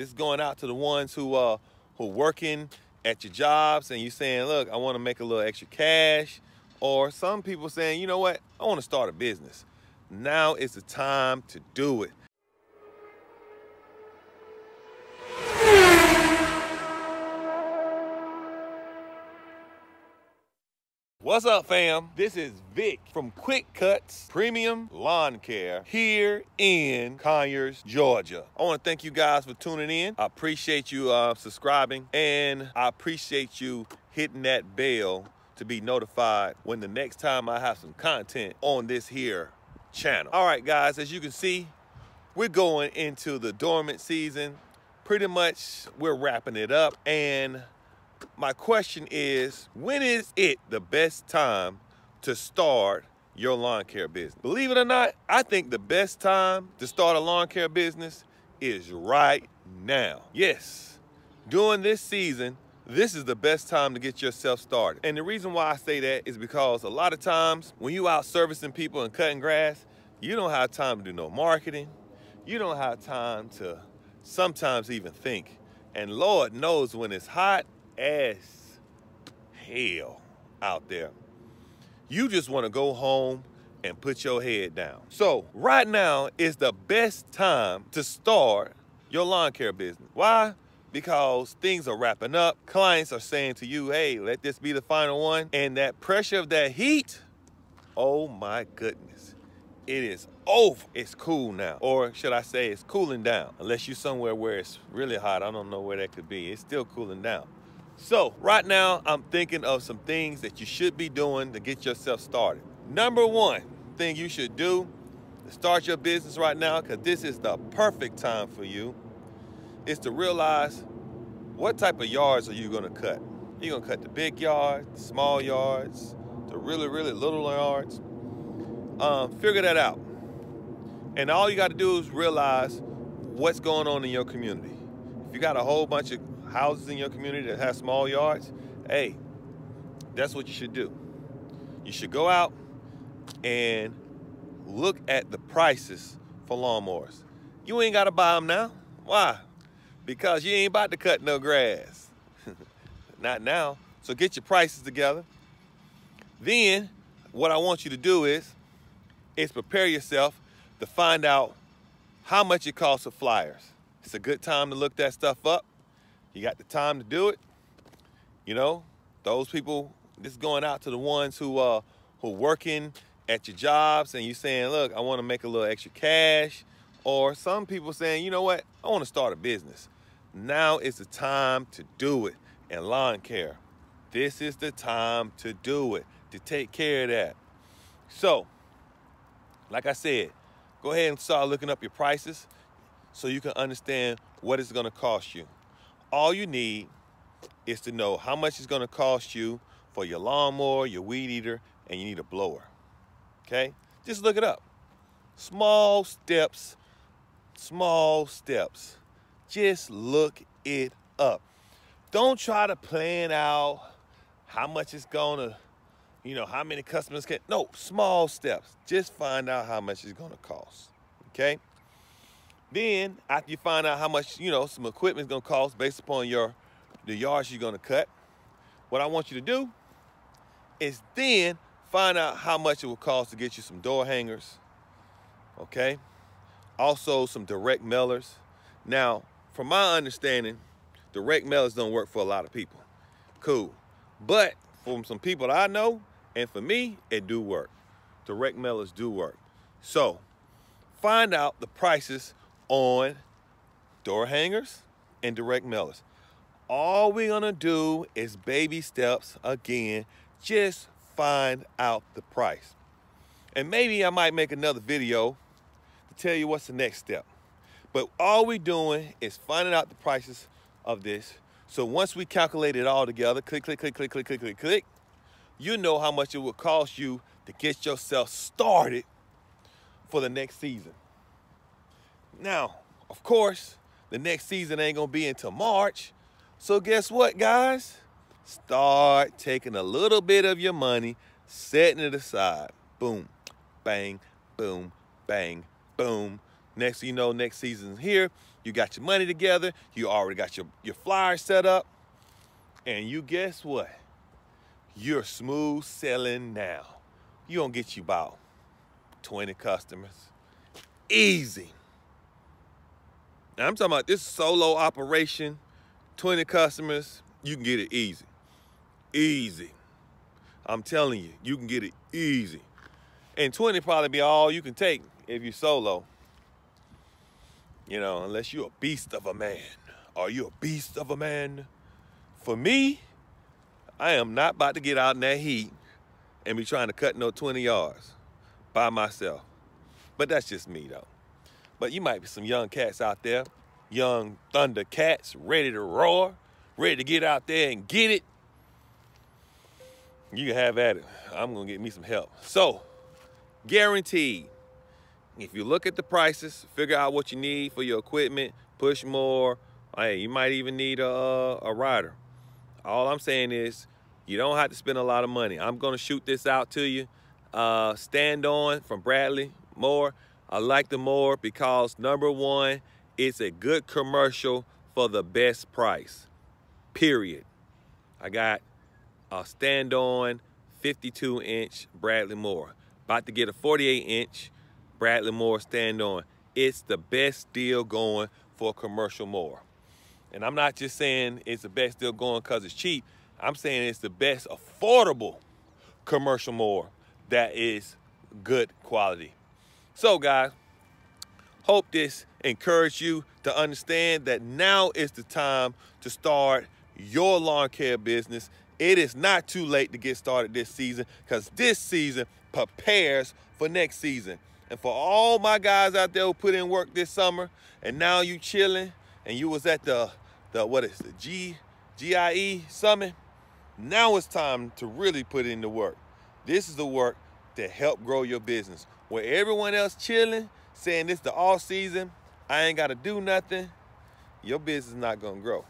This is going out to the ones who working at your jobs and you saying, look, I want to make a little extra cash. Or some people saying, you know what, I want to start a business. Now is the time to do it. What's up, fam? This is Vic from Cutz Premium Lawn Care here in Conyers, Georgia. I want to thank you guys for tuning in. I appreciate you subscribing, and I appreciate you hitting that bell to be notified when the next time I have some content on this here channel. All right, guys, as you can see, we're going into the dormant season. Pretty much we're wrapping it up, and my question is, when is it the best time to start your lawn care business? Believe it or not, I think the best time to start a lawn care business is right now. Yes, during this season, this is the best time to get yourself started. And the reason why I say that is because a lot of times when you out servicing people and cutting grass, you don't have time to do no marketing. You don't have time to sometimes even think. And Lord knows when it's hot as hell out there, you just want to go home and put your head down. So right now is the best time to start your lawn care business. Why? Because things are wrapping up. Clients are saying to you, hey, let this be the final one. And that pressure of that heat, oh my goodness, it is over. It's cool now. Or should I say it's cooling down? Unless you're somewhere where it's really hot. I don't know where that could be. It's still cooling down. So right now, I'm thinking of some things that you should be doing to get yourself started. Number one thing you should do to start your business right now, because this is the perfect time for you, is to realize what type of yards are you gonna cut. You're gonna cut the big yards, small yards, the really, really little yards. Figure that out. And all you gotta do is realize what's going on in your community. If you got a whole bunch of houses in your community that have small yards, hey, that's what you should do. You should go out and look at the prices for lawnmowers. You ain't gotta buy them now. Why? Because you ain't about to cut no grass. Not now. So get your prices together. Then what I want you to do is prepare yourself to find out how much it costs for flyers. It's a good time to look that stuff up. You got the time to do it. You know, those people, this is going out to the ones who working at your jobs and you saying, look, I want to make a little extra cash. Or some people saying, you know what, I want to start a business. Now is the time to do it. And lawn care, this is the time to do it, to take care of that. So, like I said, go ahead and start looking up your prices so you can understand what it's going to cost you. All you need is to know how much it's going to cost you for your lawnmower, your weed eater, and you need a blower. Okay? Just look it up. Small steps. Small steps. Just look it up. Don't try to plan out how much it's gonna, how many customers can. No, small steps. Just find out how much it's gonna cost. Okay? Then after you find out how much, some equipment is gonna cost based upon the yards you're gonna cut, what I want you to do is then find out how much it will cost to get you some door hangers. Okay? Also some direct mailers. Now, from my understanding, direct mailers don't work for a lot of people. Cool. But from some people that I know, and for me, it do work. Direct mailers do work. So, find out the prices on door hangers and direct mailers. All we're gonna do is baby steps again. Just find out the price. And maybe I might make another video to tell you what's the next step. But all we're doing is finding out the prices of this. So once we calculate it all together, click, click, click, click, click, click, click, click, you know how much it will cost you to get yourself started for the next season. Now, of course, the next season ain't gonna be until March. So guess what, guys? Start taking a little bit of your money, setting it aside. Boom, bang, boom, bang, boom. Next thing you know, next season's here. You got your money together. You already got your flyer set up. And you guess what? You're smooth selling now. You gonna get you about 20 customers. Easy. Now I'm talking about this solo operation, 20 customers, you can get it easy. Easy. I'm telling you, you can get it easy. And 20 probably be all you can take if you're solo. You know, unless you're a beast of a man. Are you a beast of a man? For me, I am not about to get out in that heat and be trying to cut no 20 yards by myself. But that's just me, though. But you might be some young cats out there, young thunder cats, ready to roar, ready to get out there and get it. You can have at it. I'm going to get me some help. So, guaranteed, if you look at the prices, figure out what you need for your equipment, push more. Hey, you might even need a rider. All I'm saying is you don't have to spend a lot of money. I'm going to shoot this out to you. Stand On from Bradley Mower. I like the Mower because, number one, it's a good commercial for the best price, period. I got a Stand On 52-inch Bradley Mower. About to get a 48-inch Bradley Mower Stand On. It's the best deal going for a commercial mower. And I'm not just saying it's the best deal going because it's cheap. I'm saying it's the best affordable commercial mower that is good quality. So guys, hope this encouraged you to understand that now is the time to start your lawn care business. It is not too late to get started this season because this season prepares for next season. And for all my guys out there who put in work this summer and now you chilling and you was at the GIE Summit, now it's time to really put in the work. This is the work to help grow your business. Where everyone else chilling, saying this the off season, I ain't got to do nothing, your business is not going to grow.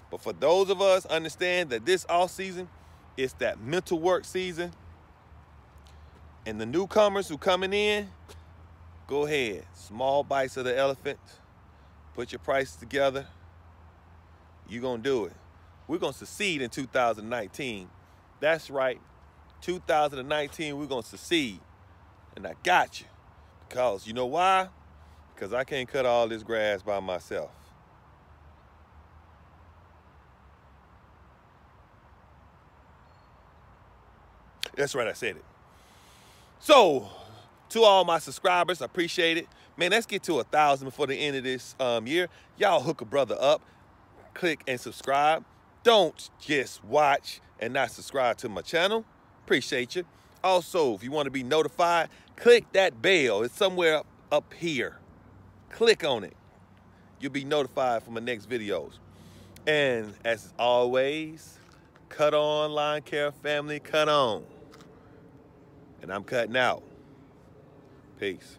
But for those of us understand that this off season, it's that mental work season. And the newcomers who coming in, go ahead. Small bites of the elephant. Put your prices together. You're going to do it. We're going to succeed in 2019. That's right. 2019, we're going to succeed. And I got you. Because you know why? Because I can't cut all this grass by myself. That's right, I said it. So, to all my subscribers, I appreciate it. Man, let's get to 1,000 before the end of this year. Y'all hook a brother up. Click and subscribe. Don't just watch and not subscribe to my channel. Appreciate you. Also, if you want to be notified, click that bell. It's somewhere up here. Click on it. You'll be notified for my next videos. And as always, cut on, lawn care family, cut on. And I'm cutting out. Peace.